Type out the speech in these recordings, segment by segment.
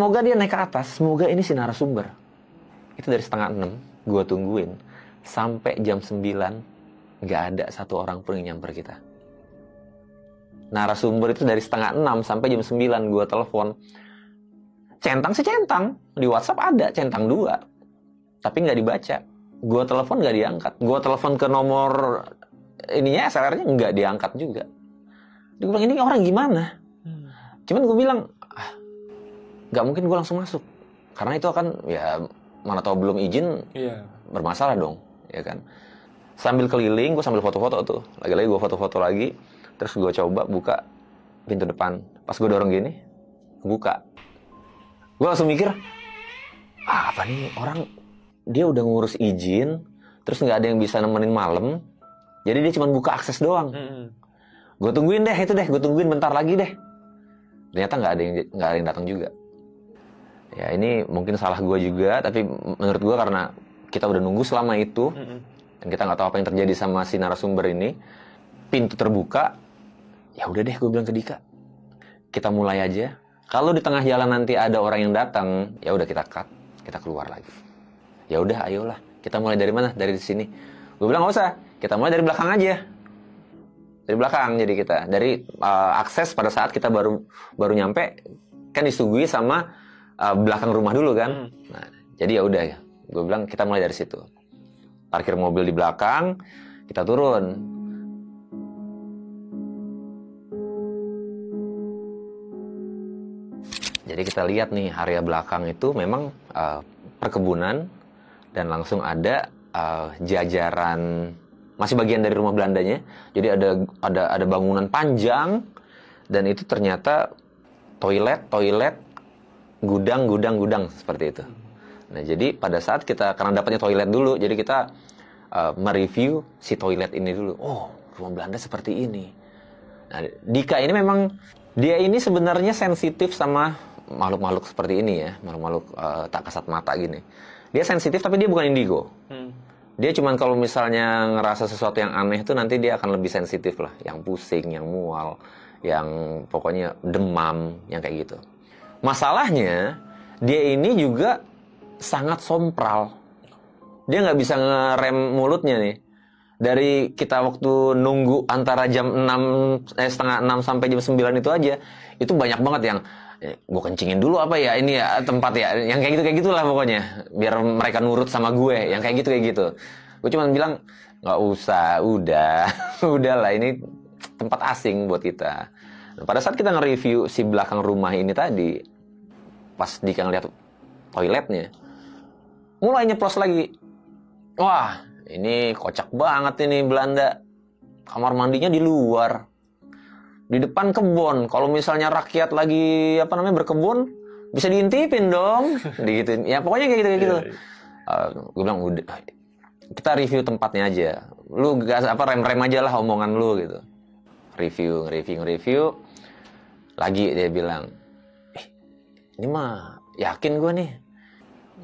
Semoga dia naik ke atas, semoga ini si narasumber. Itu dari 5:30, gue tungguin. Sampai jam 9, nggak ada satu orang pun yang nyamper kita. Narasumber itu dari 5:30 sampai jam 9, gue telepon. Centang sih centang. Di WhatsApp ada centang 2. Tapi nggak dibaca. Gue telepon nggak diangkat. Gue telepon ke nomor ininya, SLR-nya nggak diangkat juga. Gue bilang, ini orang gimana? Cuman gue bilang, nggak mungkin gue langsung masuk. Karena itu akan, ya mana tahu belum izin, bermasalah dong. Ya kan? Sambil keliling, gue sambil foto-foto tuh. Lagi-lagi gue foto-foto lagi. Terus gue coba buka pintu depan. Pas gue dorong gini, buka. Gue langsung mikir, apa nih orang, dia udah ngurus izin, terus nggak ada yang bisa nemenin malam, jadi dia cuma buka akses doang. Gue tungguin deh, gue tungguin bentar lagi deh. Ternyata nggak ada yang datang juga. Ya ini mungkin salah gue juga, tapi menurut gue karena kita udah nunggu selama itu, dan kita nggak tahu apa yang terjadi sama si narasumber ini, pintu terbuka, ya udah deh gue bilang ke Dika, kita mulai aja. Kalau di tengah jalan nanti ada orang yang datang, ya udah kita cut, kita keluar lagi. Ya udah, ayolah. Kita mulai dari mana? Dari sini. Gue bilang nggak usah, kita mulai dari belakang aja. Dari belakang, jadi kita dari akses pada saat kita baru nyampe, kan disuguhi sama belakang rumah dulu kan. Nah, jadi ya udah ya. Gue bilang kita mulai dari situ. Parkir mobil di belakang, kita turun. Jadi kita lihat nih, area belakang itu memang perkebunan dan langsung ada jajaran, masih bagian dari rumah Belandanya. Jadi ada bangunan panjang dan itu ternyata toilet, gudang seperti itu. Nah, jadi pada saat kita, karena dapatnya toilet dulu, jadi kita mereview si toilet ini dulu. Oh, rumah Belanda seperti ini. Nah, Dika ini memang, dia ini sebenarnya sensitif sama makhluk-makhluk seperti ini ya, makhluk-makhluk tak kasat mata gini. Dia sensitif tapi dia bukan indigo. Dia cuman kalau misalnya ngerasa sesuatu yang aneh itu nanti dia akan lebih sensitif lah, yang pusing, yang mual, yang pokoknya demam, yang kayak gitu. Masalahnya dia ini juga sangat sompral. Dia nggak bisa ngerem mulutnya nih. Dari kita waktu nunggu antara jam 5:30 sampai jam 9 itu aja, itu banyak banget yang gue kencingin dulu apa ya ini ya tempat ya, yang kayak gitulah pokoknya, biar mereka nurut sama gue, yang kayak gitu. Gue cuma bilang nggak usah, udahlah ini tempat asing buat kita. Nah, pada saat kita nge-review si belakang rumah ini tadi, pas Dika ngeliat toiletnya, mulai nyeplos lagi. Wah, ini kocak banget ini Belanda. Kamar mandinya di luar. Di depan kebun. Kalau misalnya rakyat lagi berkebun, bisa diintipin dong. Digituin. Ya pokoknya kayak gitu. Gue bilang udah, kita review tempatnya aja. Lu gas rem aja lah omongan lu gitu. Review. Lagi dia bilang, ini mah yakin gue nih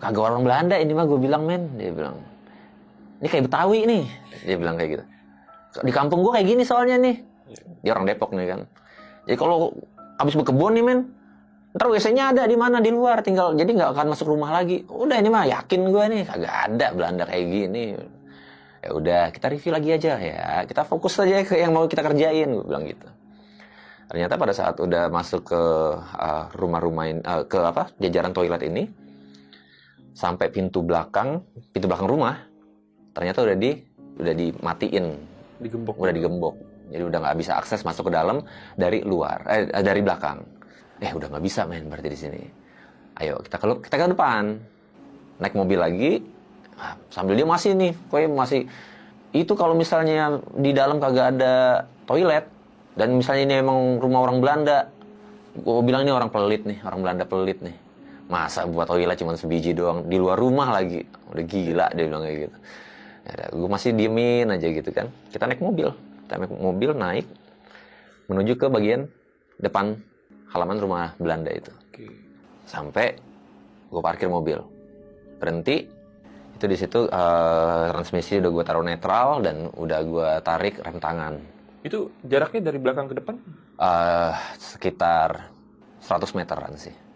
kagak orang Belanda ini mah, gue bilang men. Dia bilang, ini kayak Betawi nih. Dia bilang kayak gitu. Di kampung gue kayak gini soalnya nih. Dia orang Depok nih kan. Jadi kalau habis berkebun nih men, ntar WC-nya ada di mana, di luar, tinggal, jadi nggak akan masuk rumah lagi. Udah ini mah yakin gue nih kagak ada Belanda kayak gini. Ya udah kita review lagi aja ya. Kita fokus aja ke yang mau kita kerjain, gue bilang gitu. Ternyata pada saat udah masuk ke rumah-rumah ke jajaran toilet ini, sampai pintu belakang rumah, ternyata udah dimatiin, udah digembok. Jadi udah nggak bisa akses masuk ke dalam dari luar, dari belakang. Udah nggak bisa men berarti di sini. Ayo kita ke depan, naik mobil lagi. Sambil dia masih itu kalau misalnya di dalam kagak ada toilet dan misalnya ini emang rumah orang Belanda, gue bilang ini orang Belanda pelit nih. Masa buat toilet cuma sebiji doang di luar rumah lagi, udah gila dia bilang kayak gitu. Ya, gue masih diemin aja gitu kan. Kita naik mobil naik menuju ke bagian depan halaman rumah Belanda itu. Sampai gue parkir mobil, berhenti. Itu di situ transmisi udah gue taruh netral dan udah gue tarik rem tangan. Itu jaraknya dari belakang ke depan? Sekitar 100 meteran sih.